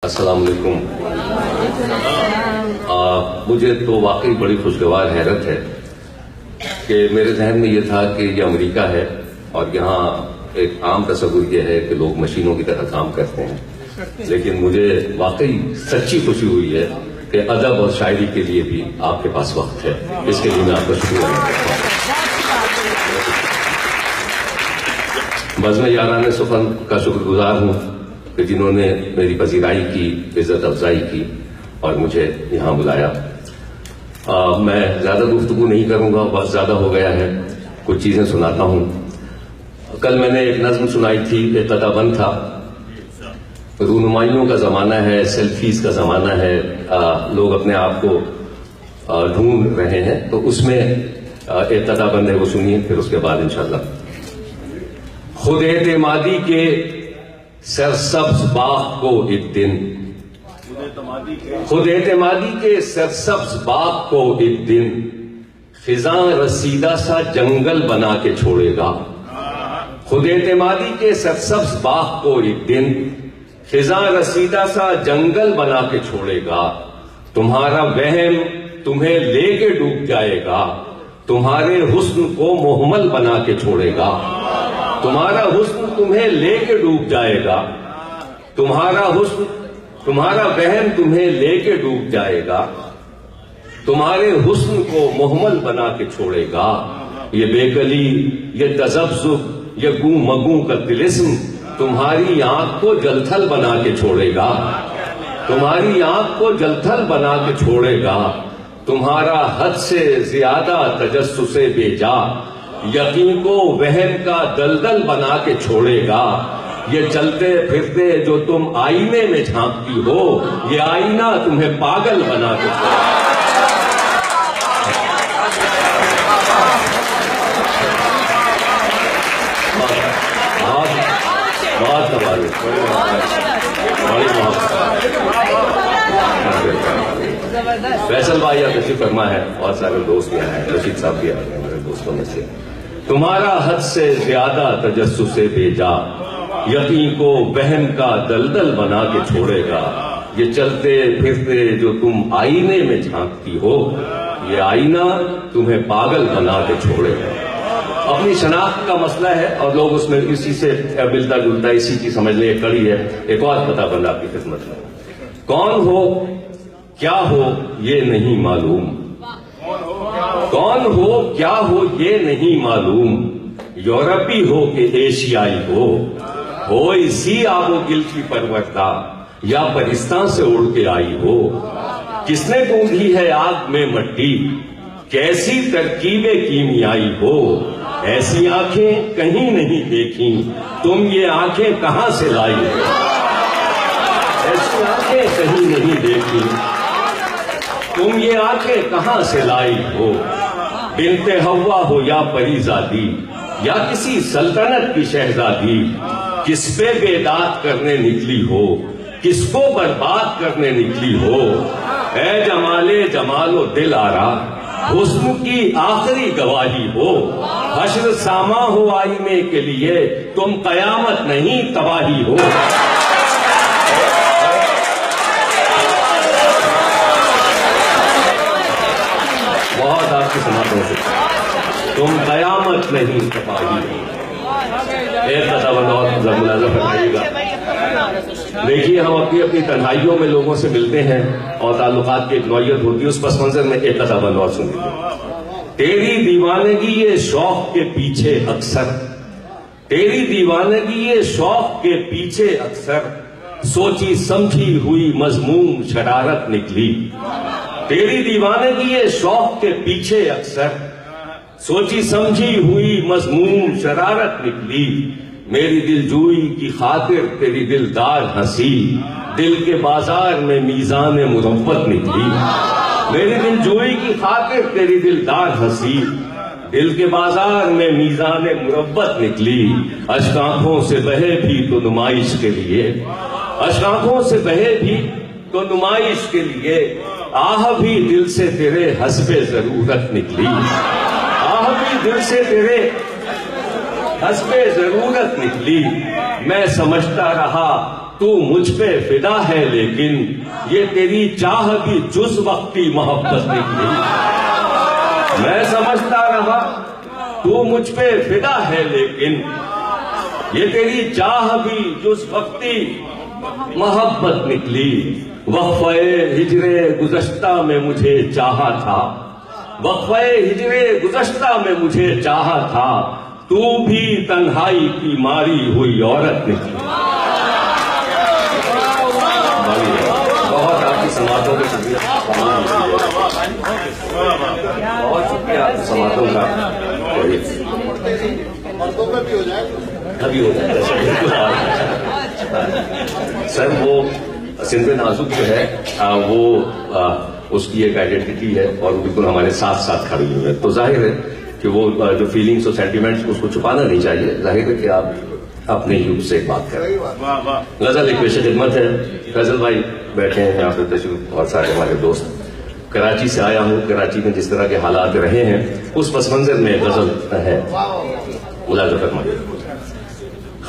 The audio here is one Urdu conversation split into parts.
السلام علیکم. مجھے تو واقعی بڑی خوشگوار حیرت ہے کہ میرے ذہن میں یہ تھا کہ یہ امریکہ ہے اور یہاں ایک عام تصور یہ ہے کہ لوگ مشینوں کی طرح کام کرتے ہیں، لیکن مجھے واقعی سچی خوشی ہوئی ہے کہ ادب اور شاعری کے لیے بھی آپ کے پاس وقت ہے. اس کے لیے میں آپ کا شکریہ ادا کرتا ہوں. بزم یاران سخن کا شکر گزار ہوں کہ جنہوں نے میری پذیرائی کی، عزت افزائی کی اور مجھے یہاں بلایا. میں زیادہ گفتگو نہیں کروں گا، بہت زیادہ ہو گیا ہے. کچھ چیزیں سناتا ہوں. کل میں نے ایک نظم سنائی تھی، ابتدا بند تھا. رونمائیوں کا زمانہ ہے، سیلفیز کا زمانہ ہے، لوگ اپنے آپ کو ڈھونڈ رہے ہیں، تو اس میں ابتدا بند ہے، وہ سنیے، پھر اس کے بعد انشاءاللہ. خود اعتمادی کے سرسبز باغ کو ایک دن، خود اعتمادی کے سرسبز باغ کو ایک دن خزاں رسیدہ سا جنگل بنا کے چھوڑے گا. خود اعتمادی کے سرسبز باغ کو ایک دن خزاں رسیدہ سا جنگل بنا کے چھوڑے گا. تمہارا وہم تمہیں لے کے ڈوب جائے گا، تمہارے حسن کو مہمل بنا کے چھوڑے گا. تمہارا حسن تمہیں لے کے ڈوب جائے گا، تمہارا حسن، تمہارا وہم تمہیں لے کے ڈوب جائے گا، تمہارے حسن کو مہمل بنا کے چھوڑے گا. یہ بے گلی، یہ تذبذب، یہ گوں مگوں کا طلسم تمہاری آنکھ کو جلتھل بنا کے چھوڑے گا، تمہاری آنکھ کو جلتھل بنا کے چھوڑے گا. تمہارا حد سے زیادہ تجسس بے جا یقین کو وہم کا دلدل بنا کے چھوڑے گا. یہ چلتے پھرتے جو تم آئینے میں جھانکتی ہو، یہ آئینہ تمہیں پاگل بنا کے چھوڑے گا. بہت تبارک، بڑی محبت. فیصل بھائی آپ تشریف فرما ہے، بہت سارے دوست یہاں ہیں، رشید صاحب بھی آ رہے ہیں میرے دوستوں میں سے. تمہارا حد سے زیادہ تجسس بے جا یقین کو وہم کا دلدل بنا کے چھوڑے گا. یہ چلتے پھرتے جو تم آئینے میں جھانکتی ہو، یہ آئینہ تمہیں پاگل بنا کے چھوڑے گا. اپنی شناخت کا مسئلہ ہے اور لوگ اس میں اسی سے ملتا جلتا اسی کی سمجھ لیں ایک کڑی ہے. ایک اور پتہ بند آپ کی خدمت میں. کون ہو کیا ہو یہ نہیں معلوم، کون ہو کیا ہو یہ نہیں معلوم، یورپی ہو کہ ایشیائی ہو اسی آب و گل کی پروردہ یا پرستان سے اڑ کے آئی ہو. کس نے گوندھی ہے آگ میں مٹی، کیسی ترکیب کیمیائی ہو. ایسی آنکھیں کہیں نہیں دیکھیں، تم یہ آنکھیں کہاں سے لائی ہو. ایسی آنکھیں کہیں نہیں دیکھیں، تم یہ آنکھیں کہاں سے لائی ہو. بنت حوا ہو یا پری زادی یا کسی سلطنت کی شہزادی، کس پہ بیداد کرنے نکلی ہو، کس کو برباد کرنے نکلی ہو. اے جمال جمال و دل آرا، حسن کی آخری گواہی ہو. حشر ساما ہو آئینے کے لیے، تم قیامت نہیں تباہی ہو. بہت آپ کی سماعتوں سے تم قیامت نہیں تباہی ہو. ایک تصور اور ملازم فرمائیے گا. دیکھیے ہم اپنی اپنی تنہائیوں میں لوگوں سے ملتے ہیں اور تعلقات کی ایک نوعیت ہوتی ہے. اس پس منظر میں ایک تصور اور سنیے. تیری دیوانگی یہ شوق کے پیچھے اکثر، تیری دیوانگی یہ شوق کے پیچھے اکثر سوچی سمجھی ہوئی مضمون شرارت نکلی. تیری دیوانگی یہ شوق کے پیچھے اکثر سوچی سمجھی ہوئی مضمون شرارت نکلی. میری دل جوئی کی خاطر تیری دلدار ہنسی، دل کے بازار میں میزان مربت نکلی. میری دل جوئی کی خاطر تیری دلدار ہنسی، دل کے بازار میں میزان مربت نکلی. اشک آنکھوں سے بہے بھی تو نمائش کے لیے، اشک آنکھوں سے بہے بھی تو نمائش کے لیے، آہ بھی دل سے تیرے حسب ضرورت نکلی. آہ بھی دل سے تیرے حسب ضرورت نکلی. میں سمجھتا رہا تو مجھ پہ فدا ہے، لیکن یہ تیری چاہ بھی جز وقتی محبت نکلی۔ میں سمجھتا رہا تو مجھ پہ فدا ہے، لیکن یہ تیری چاہ بھی جز وقتی محبت نکلی۔ وقفہ ہجر گزشتہ میں مجھے چاہا تھا، وقفہ ہجر گزشتہ میں مجھے چاہا تھا، تو بھی تنہائی کی ماری ہوئی عورت نکلی۔ بہت آپ کی سماعتوں کا شکریہ، بہت شکریہ آپ کی سماعتوں کا۔ ابھی ہو جائے گا سر، وہ سندھ نازک جو ہے وہ اس کی ایک آئیڈینٹی ہے اور وہ بالکل ہمارے ساتھ ساتھ کھڑی ہوئی ہے، تو ظاہر ہے کہ وہ جو فیلنگس اور سینٹیمنٹس اس کو چھپانا نہیں چاہیے۔ ظاہر ہے کہ آپ اپنے یوتھ سے ایک بات کریں۔ غزل ایک پیش خدمت ہے، فیصل بھائی بیٹھے ہیں یہاں پہ تشریف، اور سارے ہمارے دوست۔ کراچی سے آیا ہوں، کراچی میں جس طرح کے حالات رہے ہیں اس پس منظر میں غزل ہے، ملاحظہ فرمائیے۔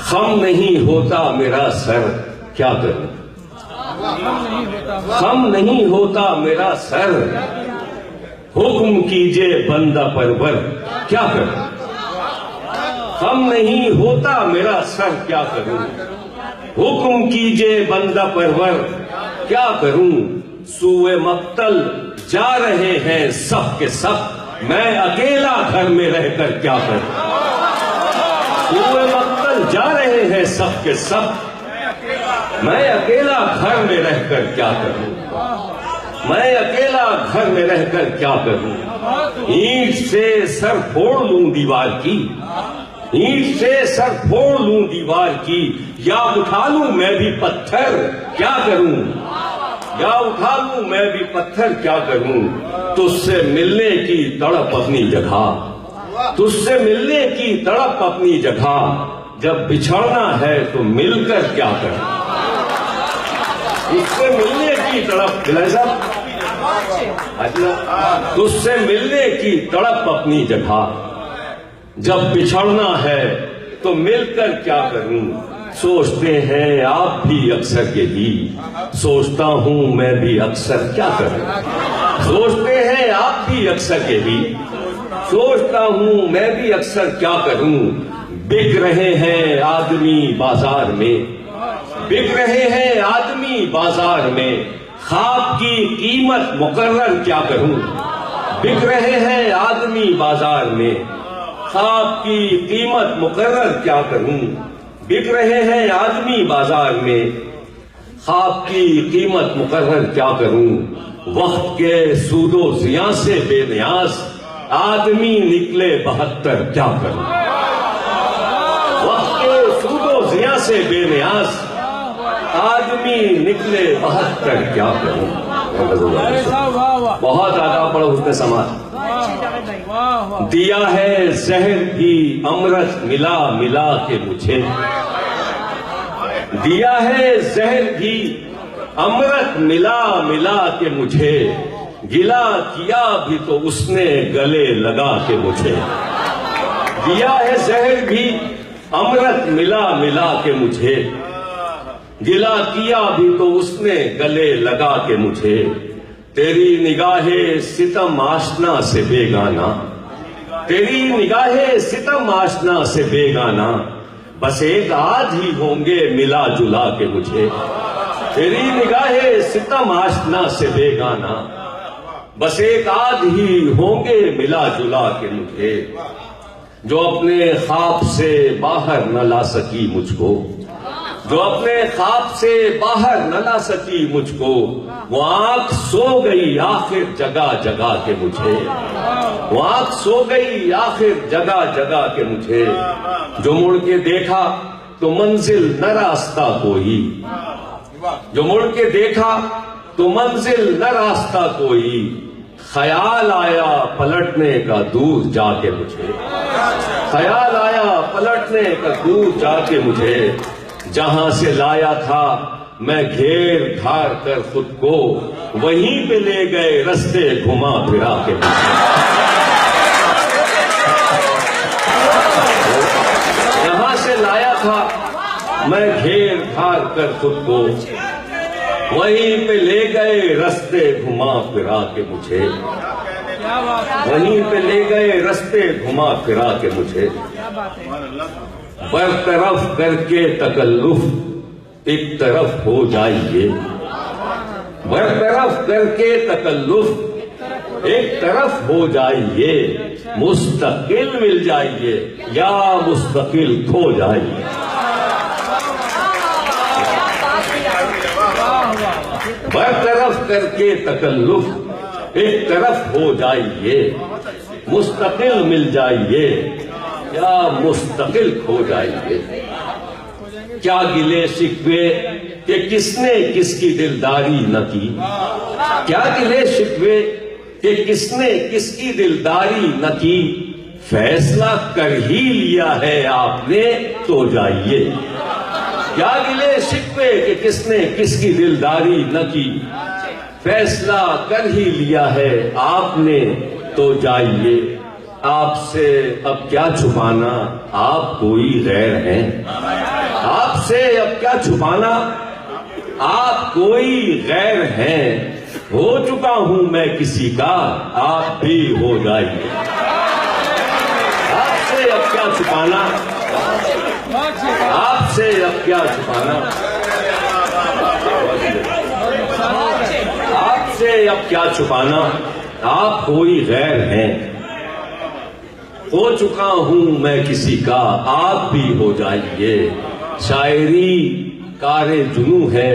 خم نہیں ہوتا میرا سر کیا کروں، خم نہیں ہوتا میرا سر، حکم کیجئے بندہ پرور کیا کروں، خم نہیں ہوتا میرا سر کیا کروں، حکم کیجئے بندہ پرور کیا کروں، سوئے مقتل جا رہے ہیں سب کے سب، میں اکیلا گھر میں رہ کر کیا کروں، سوئے مقتل جا رہے ہیں سب کے سب، میں اکیلا گھر میں رہ کر کیا کروں، میں اکیلا گھر میں رہ کر کیا کروں، اینٹ سے سر پھوڑ لوں دیوار کی، اینٹ سے سر پھوڑ لوں دیوار کی، یا اٹھا لوں میں بھی پتھر کیا کروں، یا اٹھا لوں میں بھی پتھر کیا کروں، تجھ سے ملنے کی تڑپ اپنی جگہ، تجھ سے ملنے کی تڑپ اپنی جگہ، جب بچھڑنا ہے تو مل کر کیا کروں، تجھ سے ملنے کی تڑپ، تجھ سے ملنے کی تڑپ اپنی جگہ، جب بچھڑنا ہے تو مل کر کیا کروں، سوچتے ہیں آپ بھی اکثر یہی، سوچتا ہوں میں بھی اکثر کیا کروں، سوچتے ہیں آپ بھی اکثر یہی، سوچتا ہوں میں بھی اکثر کیا کروں، بک رہے ہیں آدمی بازار میں، بک رہے ہیں آدمی بازار میں، خواب کی قیمت مقرر کیا کروں، بک رہے ہیں آدمی بازار میں، خواب کی قیمت مقرر کیا کروں، بک رہے ہیں آدمی بازار میں، خواب کی قیمت مقرر کیا کروں، وقت کے سود و زیاں سے بے نیاز آدمی نکلے 72 کیا کروں، وقت کے سود و زیاں سے بے نیاز آدمی نکلے 72 کیا کروں۔ بہت آداب پڑھو حسن سماعت۔ دیا ہے زہر بھی امرت ملا ملا کے مجھے، دیا ہے زہر بھی امرت ملا ملا کے مجھے، گلا کیا بھی تو اس نے گلے لگا کے مجھے، دیا ہے زہر بھی امرت ملا ملا کے مجھے، گلا کیا بھی تو اس نے گلے لگا کے مجھے، تیری نگاہ ستم آشنا سے بیگانہ، تیری نگاہ ستم آشنا سے بیگانہ، بس ایک آدھ ہی ہوں گے ملا جلا کے مجھے، تیری نگاہ ستم آشنا سے بیگانہ، بس ایک آدھ ہی ہوں گے ملا جلا کے مجھے، جو اپنے خواب سے باہر نہ لا سکی مجھ کو، جو اپنے خواب سے باہر نہ لا سکی مجھ کو، وہ آنکھ سو گئی آخر جگہ جگہ کے مجھے، وہ آنکھ سو گئی آخر جگہ جگہ کے مجھے، جو مڑ کے دیکھا تو منزل نہ راستہ کوئی، جو مڑ کے دیکھا تو منزل نہ راستہ کوئی، خیال آیا پلٹنے کا دور جا کے مجھے، خیال آیا پلٹنے کا دور جا کے مجھے، جہاں سے لایا تھا میں گھیر گھار کر خود کو، وہیں پہ لے گئے رستے گھما پھرا کے مجھے، جہاں سے لایا تھا میں گھیر گھار کر خود کو وہیں پہ لے گئے رستے گھما پھرا کے مجھے، وہیں پہ لے گئے رستے گھما پھرا کے مجھے، برطرف کر کے تکلف ایک طرف ہو جائیے، برطرف کر کے تکلف ایک طرف ہو جائیے، مستقل مل جائیے یا مستقل کھو جائیے۔ برطرف کر کے تکلف ایک طرف ہو جائیے، مستقل مل جائیے یا مستقل کھو جائیے۔ کیا گلے شکوے کہ کس نے کس کی دلداری نہ کی، کیا گلے شکوے کہ کس نے کس کی دلداری نہ کی، فیصلہ کر ہی لیا ہے آپ نے تو جائیے۔ کیا گلے شکوے کہ کس نے کس کی دلداری نہ کی، فیصلہ کر ہی لیا ہے آپ نے تو جائیے۔ آپ سے اب کیا چھپانا، آپ کوئی غیر ہیں، آپ سے اب کیا چھپانا، آپ کوئی غیر ہیں، ہو چکا ہوں میں کسی کا، آپ بھی ہو جائیے۔ آپ سے اب کیا چھپانا، آپ سے اب کیا چھپانا، آپ سے اب کیا چھپانا، آپ کوئی غیر ہیں، ہو چکا ہوں میں کسی کا، آپ بھی ہو جائیے۔ شاعری کار جنوں ہے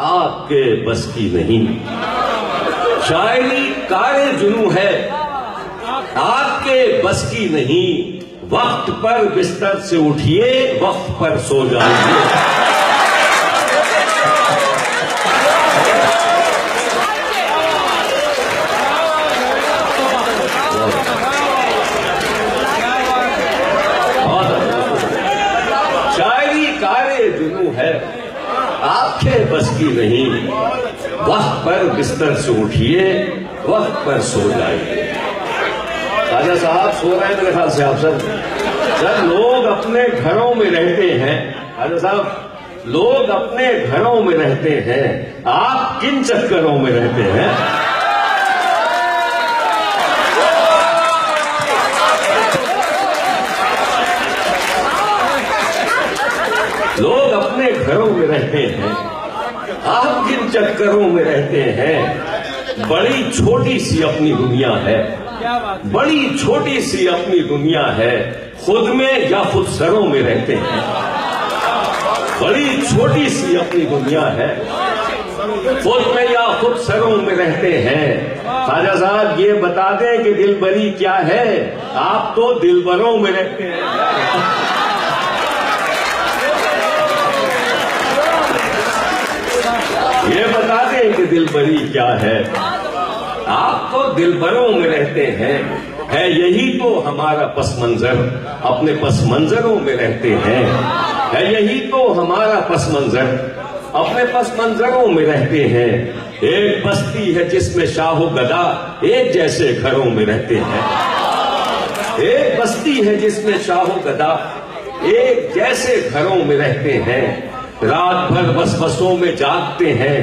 آپ کے بس کی نہیں، شاعری کار جنوں ہے آپ کے بس کی نہیں، وقت پر بستر سے اٹھیے، وقت پر سو جائیے۔ آپ کے بس کی نہیں، وقت پر بستر سے اٹھیے، وقت پر سو جائیے۔ راجہ صاحب سو رہے ہیں میرے خیال سے آپ سب۔ جب لوگ اپنے گھروں میں رہتے ہیں، راجہ صاحب لوگ اپنے گھروں میں رہتے ہیں، آپ کن چکروں میں رہتے ہیں؟ لوگ اپنے گھروں میں رہتے ہیں، آپ کن چکروں میں رہتے ہیں؟ بڑی چھوٹی سی اپنی دنیا ہے، بڑی چھوٹی سی اپنی دنیا ہے، خود میں یا خود سروں میں رہتے ہیں۔ بڑی چھوٹی سی اپنی دنیا ہے، خود میں یا خود سروں میں رہتے ہیں۔ خواجہ صاحب یہ بتا دیں کہ دل بری کیا ہے، آپ تو دلبروں میں رہتے ہیں۔ یہ بتا دیں کہ دل بری کیا ہے، آپ تو دلبروں میں رہتے ہیں۔ ہے یہی تو ہمارا پس منظر، اپنے پس منظروں میں رہتے ہیں۔ ہے یہی تو ہمارا پس منظر، اپنے پس منظروں میں رہتے ہیں۔ ایک بستی ہے جس میں شاہ و گدا ایک جیسے گھروں میں رہتے ہیں۔ ایک بستی ہے جس میں شاہ و گدا ایک جیسے گھروں میں رہتے ہیں۔ رات بھر وسوسوں میں جاگتے ہیں،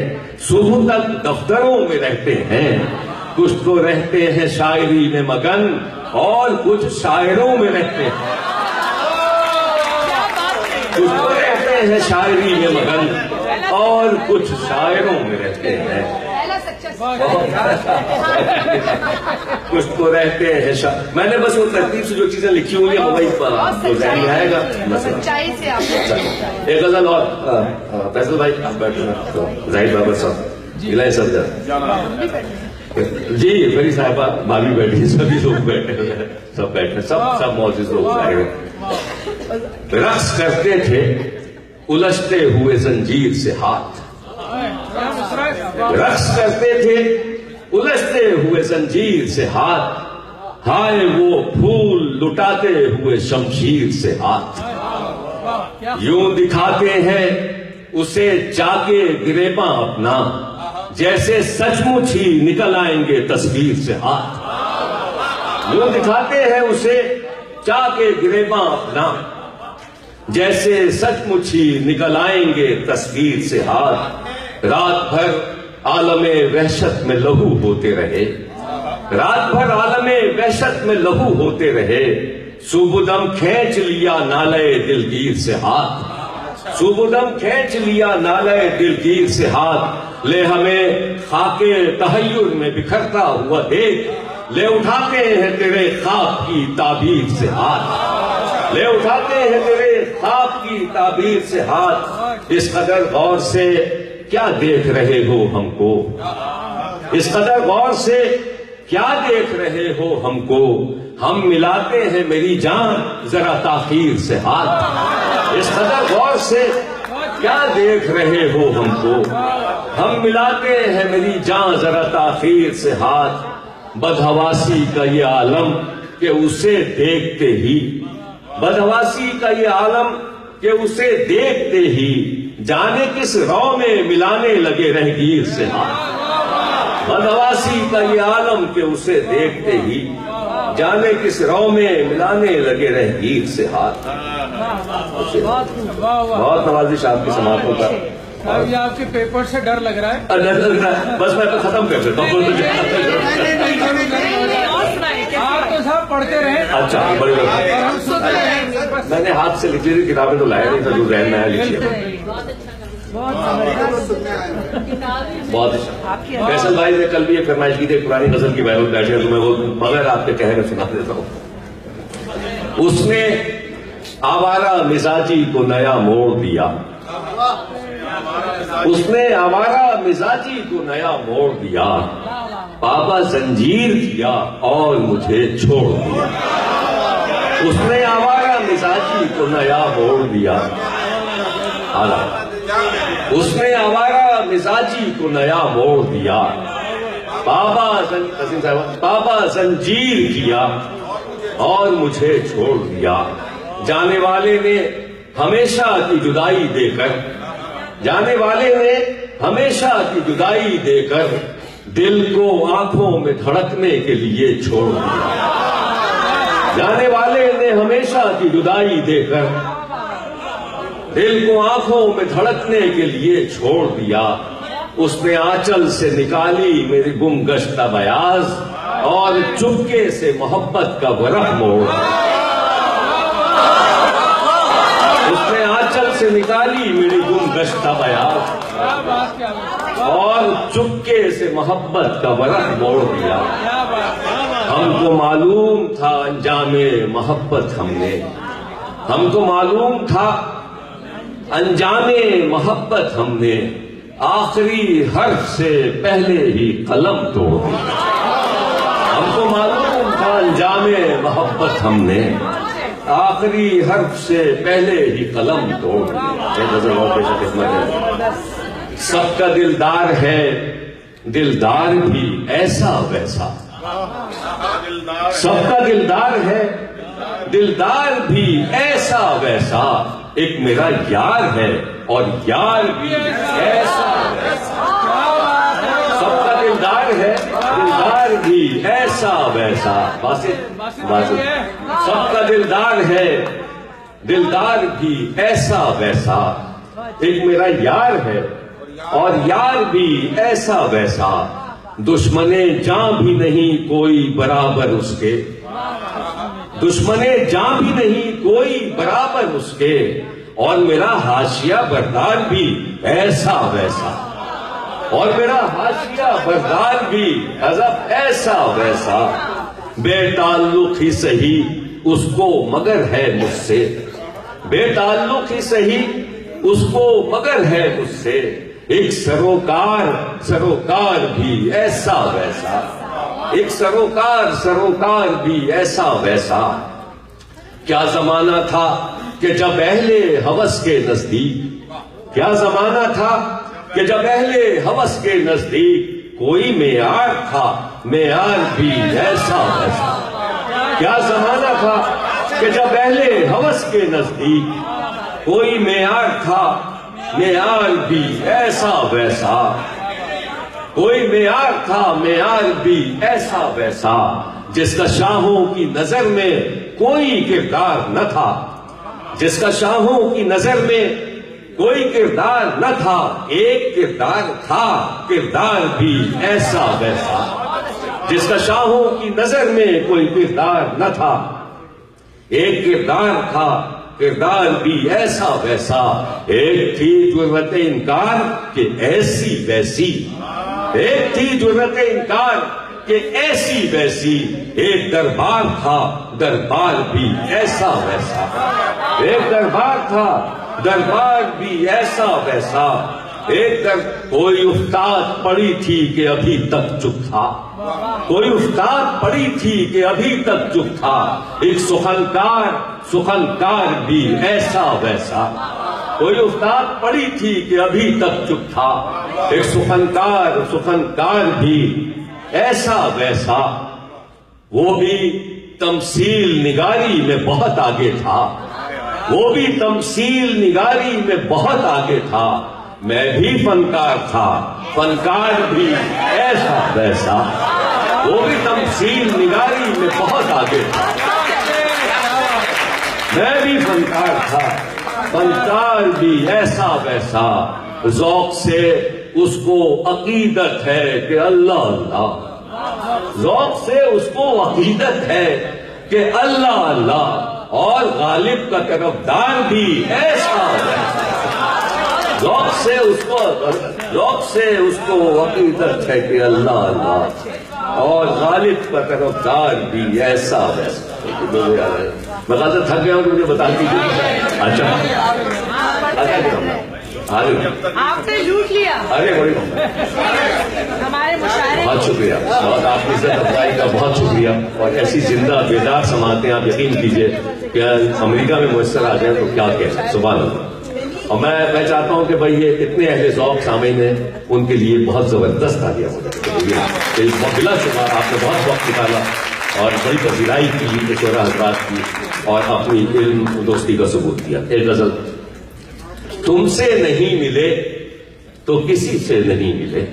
صبح تک دفتروں میں رہتے ہیں۔ کچھ تو رہتے ہیں شاعری میں مگن اور کچھ شاعروں میں رہتے ہیں۔ کچھ تو رہتے ہیں شاعری میں مگن اور کچھ شاعروں میں رہتے ہیں۔ کچھ تو رہتے ہیں میں نے بس وہ ترتیب سے جو چیزیں لکھی ہوئی ہیں وہی ذہن میں آئے گا۔ ایک غزل اور فیصل بھائی آپ بیٹھے، زاہد بابر صاحب، الہی صدر جی، میری صاحبہ بھابھی بیٹھی، سبھی لوگ بیٹھے ہوئے ہیں، سب بیٹھے، سب معزز لوگ آئے ہوئے۔ رقص کرتے تھے الجھتے ہوئے زنجیر سے ہاتھ، رقص کرتے تھے الجھتے ہوئے زنجیر سے ہاتھ، ہائے وہ پھول لٹاتے ہوئے شمشیر سے ہاتھ۔ یوں دکھاتے ہیں اسے جا کے گریباں اپنا، جیسے سچ مچ ہی نکل آئیں گے تصویر سے ہاتھ۔ یوں دکھاتے ہیں اسے جا کے گریباں اپنا، جیسے سچ مچ ہی نکل آئیں گے تصویر سے ہاتھ، رات بھر عالم وحشت میں لہو ہوتے رہے، رات بھر عالم وحشت میں لہو ہوتے رہے، صبح دم کھینچ لیا نالے دلگیر سے ہاتھ، صبح دم کھینچ لیا نالے دلگیر سے ہاتھ، لے ہمیں خاکے تحیر میں بکھرتا ہوا دیکھ، لے اٹھاتے ہیں تیرے خواب کی تعبیر سے ہاتھ، لے اٹھاتے ہیں تیرے خواب کی تعبیر سے ہاتھ، اس قدر غور سے کیا دیکھ رہے ہو ہم کو، اس قدر غور سے کیا دیکھ رہے ہو ہم کو، ہم ملاتے ہیں میری جان ذرا تاخیر سے ہاتھ، اس قدر غور سے کیا دیکھ رہے ہو ہم کو، ہم ملاتے ہیں میری جان ذرا تاخیر سے ہاتھ، بدحواسی کا یہ عالم کہ اسے دیکھتے ہی، بدحواسی کا یہ عالم کہ اسے دیکھتے ہی جانے کس رو میں ملانے لگے رہگیر سے ہاتھ، بدحواسی کا یہ عالم کہ اسے دیکھتے ہی جانے کس رو میں ملانے لگے رہگیر سے ہاتھ۔ بہت نوازش آپ کی سماعتوں کا۔ اب یہ آپ کے پیپر سے ڈر لگ رہا ہے؟ بس میں تو ختم کر دیتا ہوں۔ آپ تو صاحب پڑھتے رہے۔ اچھا بڑی بات، میں نے ہاتھ سے لکھ لی تھی کتابیں، تو لایا نہیں تھا، جو ذہن میں آیا لکھیے۔ بہت اچھا۔ فیصل بھائی نے کل بھی ایک فرمائش کی تھی، پرانی غزل کی بہرول بیٹھے، تو میں وہ بغیر آپ کے کہے سنا دیتا ہوں۔ اس نے آوارہ مزاجی کو نیا موڑ دیا، اس نے آوارہ مزاجی کو نیا موڑ دیا، بابا زنجیر کیا اور مجھے چھوڑ دیا، اس نے آوارہ مزاجی کو نیا موڑ دیا، اس نے آوارہ مزاجی کو نیا موڑ دیا، بابا زنجیر کیا اور مجھے چھوڑ دیا، جانے والے نے ہمیشہ کی جدائی دے کر، جانے والے نے ہمیشہ کی جدائی دے کر دل کو آنکھوں میں دھڑکنے کے لیے چھوڑ دیا، جانے والے نے ہمیشہ کی جدائی دے کر دل کو آنکھوں میں دھڑکنے کے لیے چھوڑ دیا، اس نے آنچل سے نکالی میری گم گشتہ بیاض اور چپکے سے محبت کا ورق موڑا، اس نے آنچل سے نکالی میری گم گشتہ بیاض اور چپکے سے محبت کا ورق موڑ دیا، ہم کو معلوم تھا انجام محبت ہم کو معلوم تھا انجام محبت ہم نے، آخری حرف سے پہلے ہی قلم توڑ دی، ہم کو معلوم تھا انجام محبت ہم نے، آخری حرف سے پہلے ہی قلم توڑ دی۔ یہ غزل اور پیش خدمت ہے۔ سب کا دلدار ہے دلدار بھی ایسا ویسا، سب کا دلدار ہے دلدار بھی ایسا ویسا، ایک میرا یار ہے اور یار بھی ایسا ویسا، سب کا دلدار ہے دلدار بھی ایسا ویسا، سب کا دلدار ہے دلدار بھی ایسا ویسا، ایک میرا یار ہے اور یار بھی ایسا ویسا، دشمن جاں بھی نہیں کوئی برابر اس کے، دشمن جاں بھی نہیں کوئی برابر اس کے، اور میرا حاشیہ بردار بھی ایسا ویسا، اور میرا حاشیہ بردار بھی حضرت ایسا ویسا، بے تعلق ہی سہی اس کو مگر ہے مجھ سے، بے تعلق ہی سہی اس کو مگر ہے مجھ سے، ایک سروکار بھی ایسا ویسا، ایک سروکار بھی ایسا ویسا، کیا زمانہ تھا کہ جب اہل ہوس کے نزدیک، کیا زمانہ تھا کہ جب اہل ہوس کے نزدیک کوئی معیار تھا، معیار بھی ایسا ویسا، کیا زمانہ تھا کہ جب اہل ہوس کے نزدیک کوئی معیار تھا، معیار بھی ایسا ویسا، کوئی معیار تھا معیار بھی ایسا ویسا، جس کا شاہوں کی نظر میں کوئی کردار نہ تھا، جس کا شاہوں کی نظر میں کوئی کردار نہ تھا، ایک کردار تھا، کردار بھی ایسا ویسا۔ جس کا شاہوں کی نظر میں کوئی کردار نہ تھا، ایک کردار تھا، کردار بھی ایسا ویسا۔ ایک تھی جرأت انکار کہ ایسی ویسی، ایک تھی جرأت انکار کہ ایسی ویسی۔ ایک دربار تھا، دربار بھی ایسا ویسا۔ ایک دربار تھا، دربار بھی ایسا ویسا۔ کوئی افتاد پڑی تھی کہ ابھی تک چپ تھا، کوئی افتاد پڑی تھی کہ ابھی تک چپ تھا۔ ایک سخنکار بھی ایسا ویسا۔ کوئی افتاد پڑی تھی کہ ابھی تک چپ تھا۔ ایک سخنکار بھی ایسا ویسا۔ وہ بھی تمثیل نگاری میں بہت آگے تھا، وہ بھی تمثیل نگاری میں بہت آگے تھا۔ میں بھی فنکار تھا، فنکار بھی ایسا ویسا۔ وہ بھی تمثیل نگاری میں بہت آگے تھا، میں بھی فنکار تھا، فنکار بھی ایسا ویسا۔ ذوق سے اس کو عقیدت ہے کہ اللہ اللہ، ذوق سے اس کو عقیدت ہے کہ اللہ اللہ، اور غالب کا طرفدار بھی ایسا ویسا۔ ذوق سے اس کو عقیدت ہے کہ اللہ اللہ، اور غالب کا طرفدار بھی ایسا ویسا۔ میں کہا تھک گیا ہوں، مجھے بتا دیجیے۔ اچھا آپ نے لوٹ لیا ارے بڑی ہمارے مشاعرے۔ بہت شکریہ، بہت آپ کی عزت افزائی کا بہت شکریہ۔ اور ایسی زندہ بیدار سماعتیں آپ یقین کیجئے کہ امریکہ میں میسر آ جائیں تو کیا کہیں، سبحان اللہ۔ اور میں چاہتا ہوں کہ بھائی یہ اتنے اہل ذوق سامعین ہیں، ان کے لیے بہت زبردست تالیاں ہو جائیں۔ بلا شبہ آپ نے بہت وقت نکالا اور بڑی پذیرائی کی شعراء حضرات کی، اور اپنی علم دوستی کا ثبوت کیا۔ ایک غزل: تم سے نہیں ملے تو کسی سے نہیں ملے،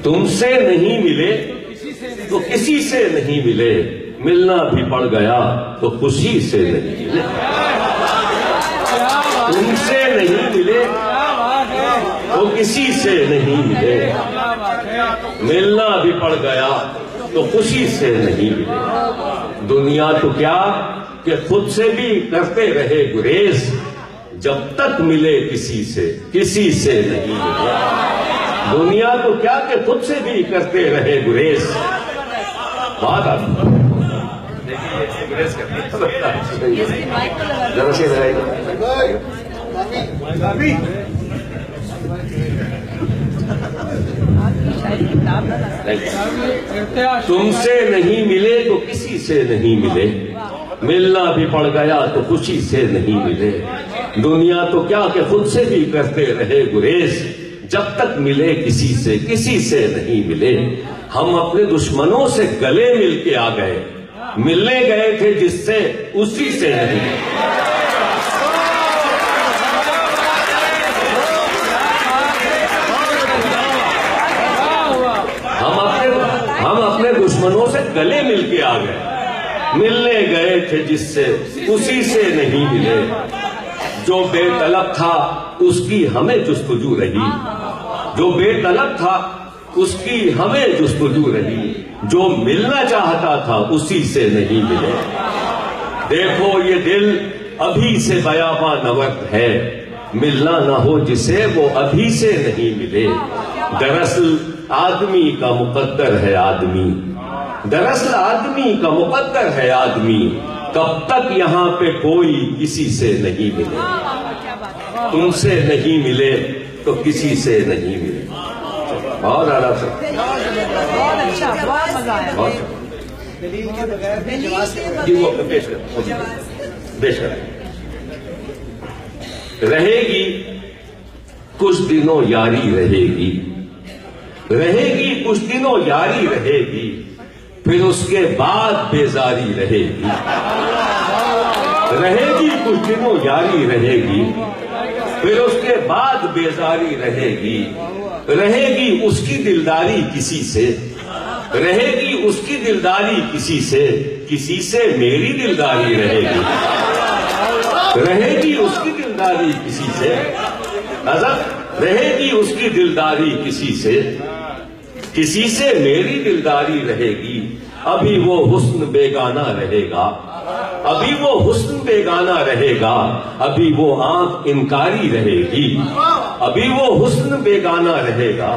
تم سے نہیں ملے تو کسی سے نہیں ملے، ملنا بھی پڑ گیا تو خوشی سے نہیں ملے۔ تم سے نہیں ملے تو کسی سے نہیں ملے، ملنا بھی پڑ گیا تو خوشی سے نہیں ملے۔ دنیا تو کیا کہ خود سے بھی کرتے رہے گریز، جب تک ملے کسی سے نہیں ملے۔ دنیا تو کیا کہ خود سے بھی کرتے رہے گریز۔ بات آپ ذرا سے لگائی تم سے نہیں ملے تو کسی سے نہیں ملے، ملنا بھی پڑ گیا تو خوشی سے نہیں ملے۔ دنیا تو کیا کہ خود سے بھی کرتے رہے گریز، جب تک ملے کسی سے نہیں ملے۔ ہم اپنے دشمنوں سے گلے مل کے آ گئے، ملنے گئے تھے جس سے اسی سے نہیں۔ ہم اپنے دشمنوں سے گلے مل کے آ گئے، ملنے گئے تھے جس سے اسی سے نہیں ملے۔ جو بے طلب تھا اس کی ہمیں جستجو رہی، جو بے طلب تھا اس کی ہمیں جستجو رہی، جو ملنا چاہتا تھا اسی سے نہیں ملے۔ دیکھو یہ دل ابھی سے بیاباں نورد ہے، ملنا نہ ہو جسے وہ ابھی سے نہیں ملے۔ دراصل آدمی کا مقدر ہے آدمی، دراصل آدمی کا مقدر ہے آدمی، کب تک یہاں پہ کوئی کسی سے نہیں ملے۔ تم سے نہیں ملے تو کسی سے نہیں ملے۔ بہت اعلیٰ سر، بہت اچھا، بہت مزہ آیا۔ جی وہ پیش کر رہے گی کچھ دنوں یاری رہے گی، رہے گی کچھ دنوں یاری رہے گی، پھر اس کے بعد بیزاری رہے گی۔ رہے گی کچھ دنوں یاری رہے گی، پھر اس کے بعد بیزاری رہے گی۔ رہے گی اس کی دلداری کسی سے، رہے گی اس کی دلداری کسی سے میری دلداری رہے گی۔ رہے گی اس کی دلداری کسی سے، حضرت رہے گی اس کی دلداری کسی سے میری دلداری رہے گی، ابھی وہ حسن بیگانہ رہے گا، ابھی وہ حسن بیگانہ رہے گا، ابھی وہ آنکھ انکاری رہے گی، ابھی وہ حسن بیگانہ رہے گا،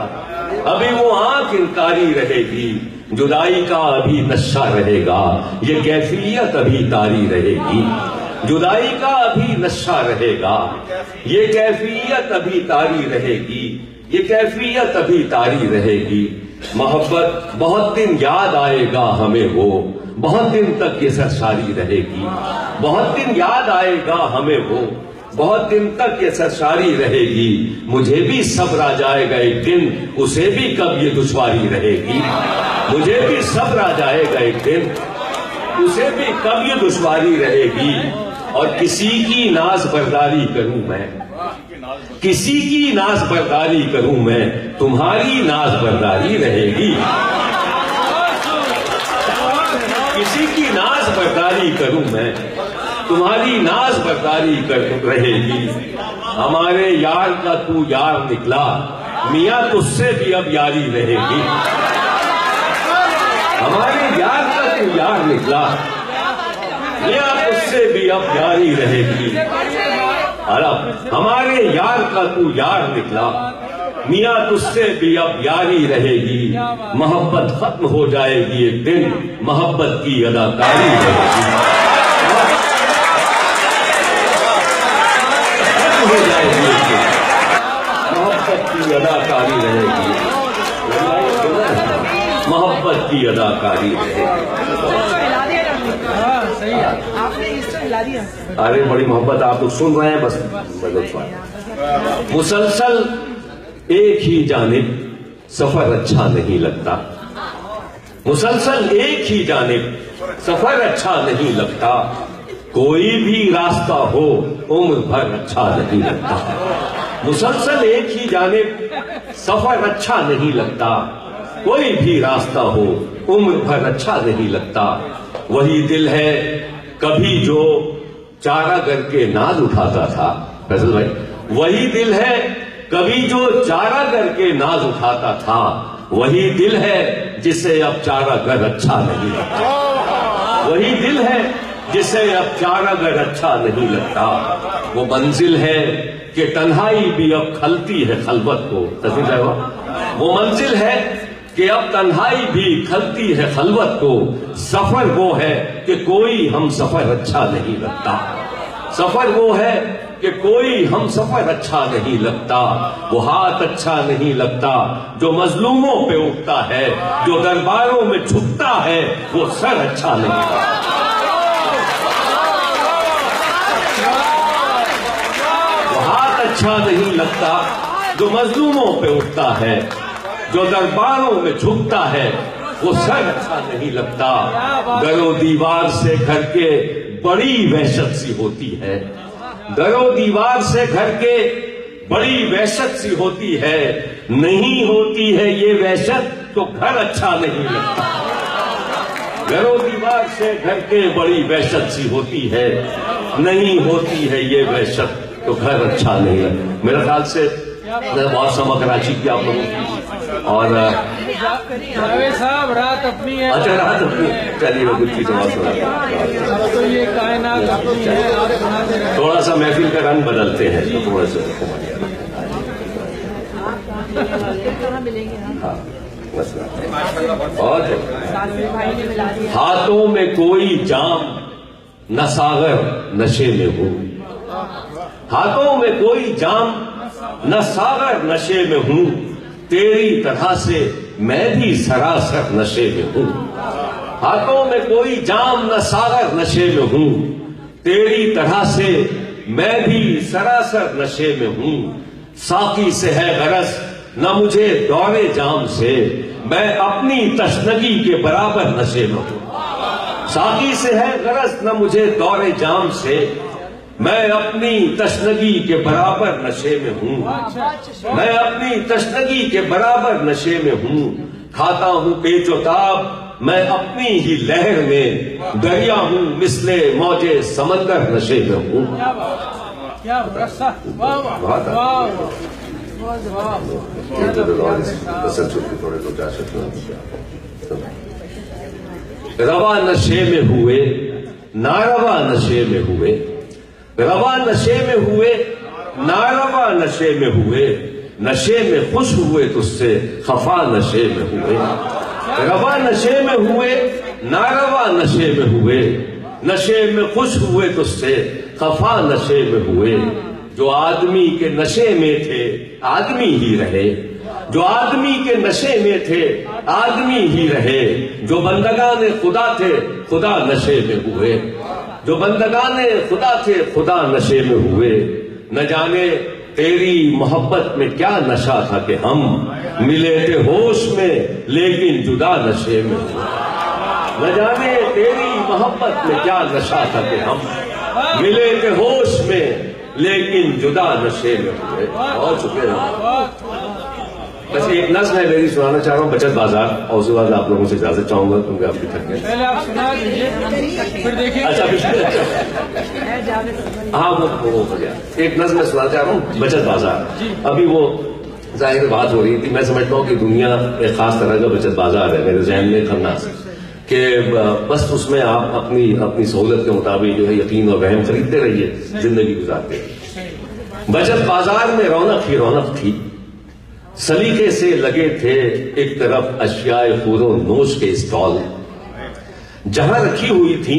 ابھی وہ آنکھ انکاری رہے گی، جدائی کا ابھی نشہ رہے گا، یہ کیفیت ابھی طاری رہے گی، جدائی کا ابھی نشہ رہے گا، یہ کیفیت ابھی طاری رہے گی، یہ کیفیت ابھی طاری رہے گی، محبت بہت دن یاد آئے گا ہمیں وہ، بہت دن تک یہ سرشاری رہے گی، بہت دن یاد آئے گا ہمیں وہ، بہت دن تک یہ سرشاری رہے گی، مجھے بھی صبر آ جائے گا ایک دن، اسے بھی کب یہ دشواری رہے گی، مجھے بھی صبر آ جائے گا ایک دن، اسے بھی کب یہ دشواری رہے گی، اور کسی کی ناز برداری کروں میں، کسی کی ناز برداری کروں میں، تمہاری ناز برداری رہے گی، کسی کی ناز برداری کروں میں، تمہاری ناز برداری رہے گی، ہمارے یار کا تو یار نکلا، میاں تجھ سے بھی اب یاری رہے گی، ہمارے یار کا تو یار نکلا، میاں تجھ سے بھی اب یاری رہے گی، ہمارے یار کا تو یار نکلا، میاں تجھ سے بھی اب یاری رہے گی، محبت ختم ہو جائے گی ایک دن، محبت کی اداکاری رہے گی، ختم ہو جائے گی ایک دن، محبت کی اداکاری رہے گی، محبت کی اداکاری رہے گی۔ صحیح ہے، آپ نے اس کو ہلا دیا۔ ارے بڑی محبت آپ لوگ سن رہے ہیں، بس مسلسل ایک ہی جانب سفر اچھا نہیں لگتا، مسلسل ایک ہی جانب سفر اچھا نہیں لگتا، کوئی بھی راستہ ہو عمر بھر اچھا نہیں لگتا، مسلسل ایک ہی جانب سفر اچھا نہیں لگتا، کوئی بھی راستہ ہو عمر بھر اچھا نہیں لگتا، وہی دل ہے کبھی جو چارہ گر کے ناز اٹھاتا تھا، فیصل بھائی وہی دل ہے کبھی جو چارہ گر کے ناز اٹھاتا تھا، وہی دل ہے جسے اب چارہ گر اچھا نہیں لگتا، وہی دل ہے جسے اب چارہ گر اچھا نہیں لگتا، وہ منزل ہے کہ تنہائی بھی اب کھلتی ہے خلوت کو، تصویر ہے وہ منزل ہے کہ اب تنہائی بھی کھلتی ہے خلوت کو، سفر وہ ہے کہ کوئی ہم سفر اچھا نہیں لگتا، سفر وہ ہے کہ کوئی ہم سفر اچھا نہیں لگتا، وہ ہاتھ اچھا نہیں لگتا جو مظلوموں پہ اٹھتا ہے، جو درباروں میں جھکتا ہے وہ سر اچھا نہیں لگتا، وہ ہاتھ اچھا نہیں لگتا جو مظلوموں پہ اٹھتا ہے، جو درباروں میں جھکتا ہے وہ سر اچھا نہیں لگتا، در و دیوار سے گھر کے بڑی وحشت سی ہوتی ہے، در و دیوار سے گھر کے بڑی وحشت سی ہوتی ہے، نہیں ہوتی ہے یہ وحشت تو گھر اچھا نہیں لگتا، در و دیوار سے گھر کے بڑی وحشت سی ہوتی ہے، نہیں ہوتی ہے یہ وحشت تو گھر اچھا نہیں لگتا۔ میرے خیال سے بہت سما کراچی کی آپ لوگوں کی، اور جاوید صاحب رات اپنی ہے، اچھا رات اپنی، چلیے وہ کچھ چیزیں بات اب تو یہ کائنات اپنی ہے، آپ سناتے رہیں۔ تھوڑا سا محفل کا رنگ بدلتے ہیں تو تھوڑا سا کہاں ملیں گے ہم؟ ہاں بس اور ساتویں بھائی نے ملا دیا۔ ہاتھوں میں کوئی جام نہ ساغر نشے میں ہوں، ہاتھوں میں کوئی جام نہ ساغر نشے میں ہوں، تیری طرح سے میں بھی سراسر نشے میں ہوں، ہاتھوں میں کوئی جام نہ ساغر نشے میں ہوں، تیری طرح سے میں بھی سراسر نشے میں ہوں، ساقی سے ہے غرض نہ مجھے دور جام سے، میں اپنی تشنگی کے برابر نشے میں ہوں، ساقی سے ہے غرض نہ مجھے دور جام سے، میں اپنی تشنگی کے برابر نشے میں ہوں، میں اپنی تشنگی کے برابر نشے میں ہوں، کھاتا ہوں پیچ و تاب میں اپنی ہی لہر میں دریا ہوں مثل موج سمندر نشے میں ہوں. کیا رسا واہ واہ واہ روا نشے میں ہوئے ناروا نشے میں ہوئے، روا نشے میں ہوئے ناروا نشے میں ہوئے، نشے میں خوش ہوئے تجھ سے خفا نشے میں ہوئے. روا نشے میں ہوئے ناروا نشے میں ہوئے، نشے میں خوش ہوئے تجھ سے خفا نشے میں ہوئے. جو آدمی کے نشے میں تھے آدمی ہی رہے، جو آدمی کے نشے میں تھے آدمی ہی رہے. جو بندگان خدا تھے خدا نشے میں ہوئے، جو بندگان خدا تھے خدا نشے میں ہوئے. نہ جانے تیری محبت میں کیا نشہ تھا کہ ہم ملے تھے ہوش میں لیکن جدا نشے میں ہوئے. نہ جانے تیری محبت میں کیا نشہ تھا کہ ہم ملے تھے ہوش میں لیکن جدا نشے میں ہوئے. بہت شکریہ. بس ایک نظم ہے میری سنانا چاہ رہا ہوں، بچت بازار، اور اس کے بعد آپ لوگوں سے اجازت چاہوں گا کیونکہ آپ بھی تھک گئے. پہلے آپ سنا دیجیے پھر دیکھیے. اچھا ہاں وہ ہو گیا. ایک نظم میں سنانا چاہ رہا ہوں، بچت بازار. ابھی وہ ظاہر بات ہو رہی تھی، میں سمجھتا ہوں کہ دنیا ایک خاص طرح کا بچت بازار ہے میرے ذہن میں خناس، کہ بس اس میں آپ اپنی سہولت کے مطابق جو ہے یقین اور وہم خریدتے رہیے، زندگی گزارتے رہیے. بچت بازار میں رونق ہی رونق تھی، سلیقے سے لگے تھے ایک طرف اشیاء خور و نوش کے اسٹال، جہاں رکھی ہوئی تھی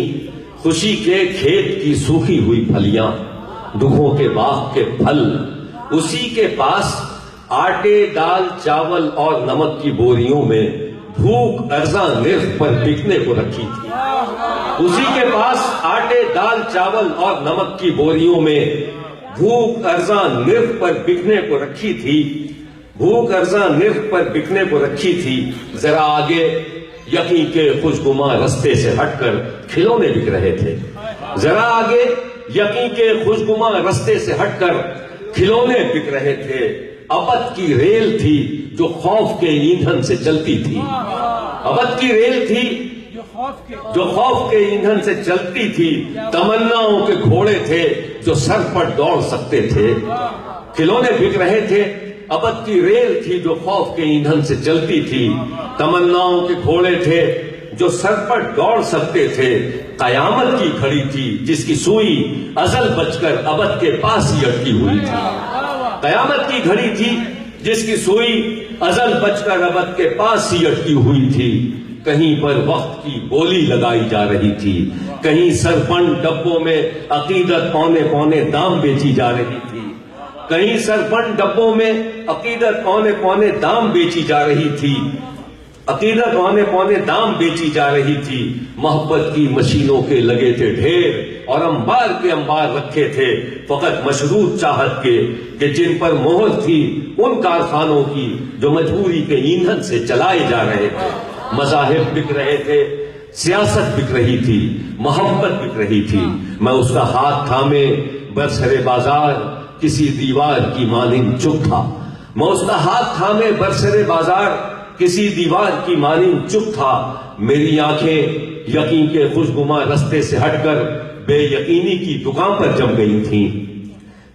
خوشی کے کھیت کی سوکھی ہوئی پھلیاں، دکھوں کے باغ کے پھل. اسی کے پاس آٹے دال چاول اور نمک کی بوریوں میں بھوک ارزاں نرخ پر بکنے کو رکھی تھی. اسی کے پاس آٹے دال چاول اور نمک کی بوریوں میں بھوک ارزاں نرخ پر بکنے کو رکھی تھی. بھوک ارزاں نرخ پر بکنے کو رکھی تھی. ذرا آگے یقین کے خوشگواں رستے سے ہٹ کر کھلونے بک رہے تھے. ذرا آگے یقین کے خوشگواں رستے سے ہٹ کر کھلونے بک رہے تھے. ابد کی ریل تھی جو خوف کے ایندھن سے چلتی تھی. ابد کی ریل تھی جو خوف کے ایندھن سے چلتی تھی. تمناؤں کے گھوڑے تھے جو سر پر دوڑ سکتے تھے. کھلونے بک رہے تھے. ابد کی ریل تھی جو خوف کے ایندھن سے چلتی تھی. تمناؤں کے گھوڑے تھے جو سر پر دوڑ سکتے تھے. قیامت کی گھڑی تھی جس کی سوئی ازل بچ کر ابد کے پاس ہی اٹکی ہوئی تھی. قیامت کی گھڑی تھی جس کی سوئی ازل بچ کر ابد کے پاس ہی اٹکی ہوئی تھی. کہیں پر وقت کی بولی لگائی جا رہی تھی، کہیں سرپنڈ ڈبوں میں عقیدت پونے پونے دام بیچی جا رہی تھی. کہیں سرپنڈ ڈبوں میں عقیدت پونے پونے دام بیچی جا رہی تھی. عقیدت پونے پونے دام بیچی جا رہی تھی. محبت کی مشینوں کے لگے تھے ڈھیر اور انبار کے انبار رکھے تھے فقط مشروط چاہت کے، کہ جن پر مہر تھی ان کارخانوں کی جو مجبوری کے ایندھن سے چلائے جا رہے تھے. مذاہب بک رہے تھے، سیاست بک رہی تھی، محبت بک رہی تھی. میں اس کا ہاتھ تھامے برسر بازار کسی دیوار کی مانند چپ تھا. میں اس کا ہاتھ تھامے برسر بازار کسی دیوار کی مانند چپ تھا. میری آنکھیں یقین کے خوشگواں رستے سے ہٹ کر بے یقینی کی دکان پر جم گئی تھیں.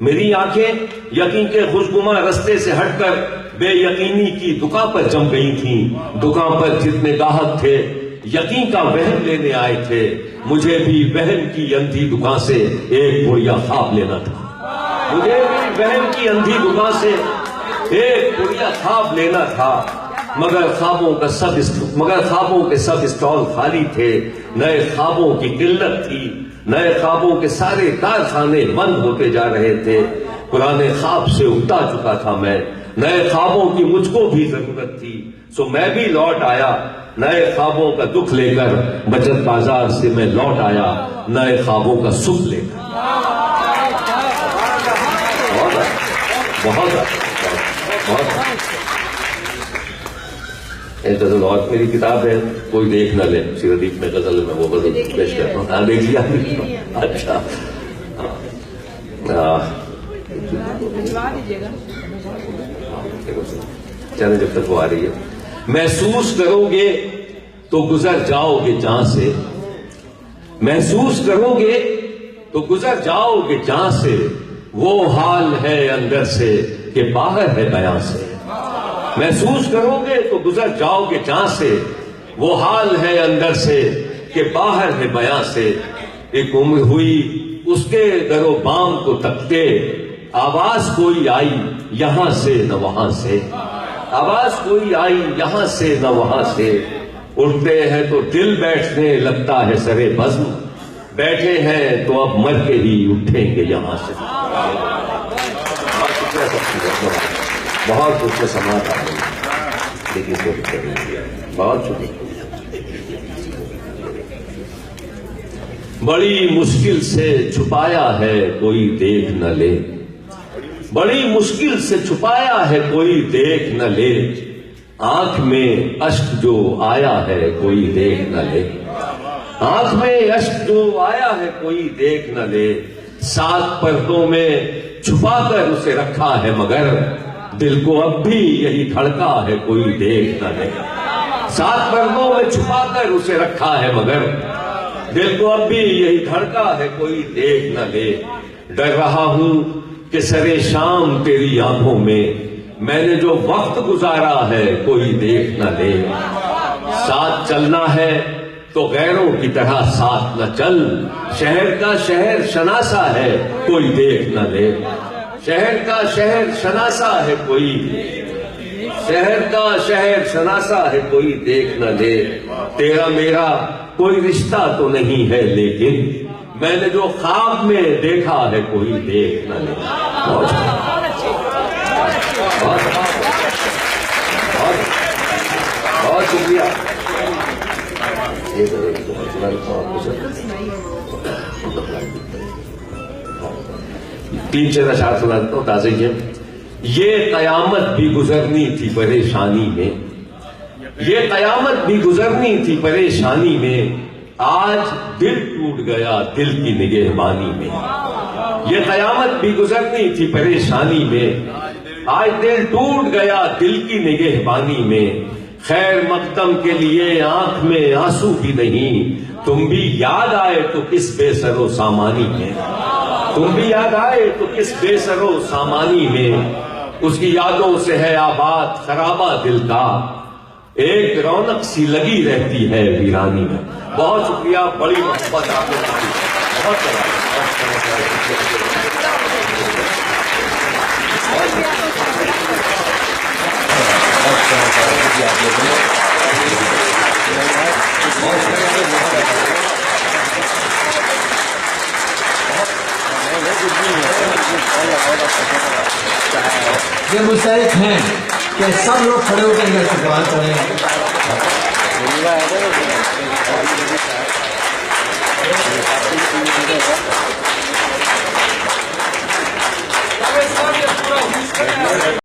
میری آنکھیں یقین کے خوشگواں رستے سے ہٹ کر بے یقینی کی دکان پر جم گئی تھیں. دکان پر جتنے گاہک تھے یقین کا وہم لینے آئے تھے. مجھے بھی وہم کی اندھی دکان سے ایک بڑھیا خواب لینا تھا. مجھے بھی وہم کی اندھی دکان سے ایک بڑھیا خواب لینا تھا. مگر خوابوں کے سب اسٹال خالی تھے. نئے خوابوں کی قلت تھی. نئے خوابوں کے سارے کارخانے بند ہوتے جا رہے تھے. پرانے خواب سے اگتا چکا تھا میں. نئے خوابوں کی مجھ کو بھی ضرورت تھی. سو میں بھی لوٹ آیا نئے خوابوں کا دکھ لے کر. بچت بازار سے میں لوٹ آیا نئے خوابوں کا سکھ لے کر. بہت ایک غزل اور میری کتاب ہے، کوئی دیکھ نہ لے، سیردیپ میں غزل میں وہ غزل پیش کرتا ہوں. ہاں دیکھ لیا. اچھا چلے جب تک وہ آ رہی ہے. محسوس کرو گے تو گزر جاؤ گے جہاں سے، محسوس کرو گے تو گزر جاؤ گے جہاں سے، وہ حال ہے اندر سے کہ باہر ہے بیاں سے۔ محسوس کرو گے تو گزر جاؤ گے جہاں سے، وہ حال ہے اندر سے کہ باہر ہے بیاں سے۔ ایک عمر ہوئی اس کے در و بام کو تکتے، آواز کوئی آئی یہاں سے نہ وہاں سے، آواز کوئی آئی یہاں سے نہ وہاں سے۔ اٹھتے ہیں تو دل بیٹھنے لگتا ہے سرے بزم، بیٹھے ہیں تو اب مر کے ہی اٹھیں گے یہاں سے۔ بہت کچھ سماعت آ گئی لیکن بہت شکریہ۔ بڑی مشکل سے چھپایا ہے کوئی دیکھ نہ لے، بڑی مشکل سے چھپایا ہے کوئی دیکھ نہ لے، آنکھ میں اشک جو آیا ہے کوئی دیکھ نہ لے، آنکھ میں اشک جو آیا ہے کوئی دیکھ نہ لے۔ 7 پردوں میں چھپا کر اسے رکھا ہے مگر دل کو اب بھی یہی دھڑکا ہے کوئی دیکھ نہ لے۔ 7 پردوں میں چھپا کر اسے رکھا ہے مگر دل کو اب بھی یہی دھڑکا ہے کوئی دیکھ نہ لے۔ ڈر رہا ہوں کہ سرے شام تیری آنکھوں میں میں نے جو وقت گزارا ہے کوئی دیکھ نہ لے۔ ساتھ چلنا ہے تو غیروں کی طرح ساتھ نہ چل، شہر کا شہر شناسا ہے کوئی دیکھ نہ لے، شہر کا شہر شناسا ہے کوئی، شہر کا شہر شناسا ہے کوئی دیکھ نہ لے۔ تیرا میرا کوئی رشتہ تو نہیں ہے لیکن میں نے جو خواب میں دیکھا ہے کوئی دیکھ نہ لے۔ بہت شکریہ۔ 3 اشعار سناتا ہوں تازہ ہی۔ یہ قیامت بھی گزرنی تھی پریشانی میں، یہ قیامت بھی گزرنی تھی پریشانی میں، آج دل ٹوٹ گیا دل کی نگہبانی میں۔ یہ قیامت بھی گزرنی تھی پریشانی میں، آج دل ٹوٹ گیا دل کی نگہبانی میں۔ خیر مقدم کے لیے آنکھ میں آنسو بھی نہیں، تم بھی یاد آئے تو کس بے سر و سامانی میں، تم بھی یاد آئے تو کس بے سر و سامانی میں۔ اس کی یادوں سے ہے آباد خرابہ دل کا، ایک رونق سی لگی رہتی ہے ویرانی میں۔ بہت شکریہ، بڑی محبت آپ لوگوں کی، بہت یہ مستحق ہیں کہ سب لوگ کھڑے ہو کر استقبال کریں۔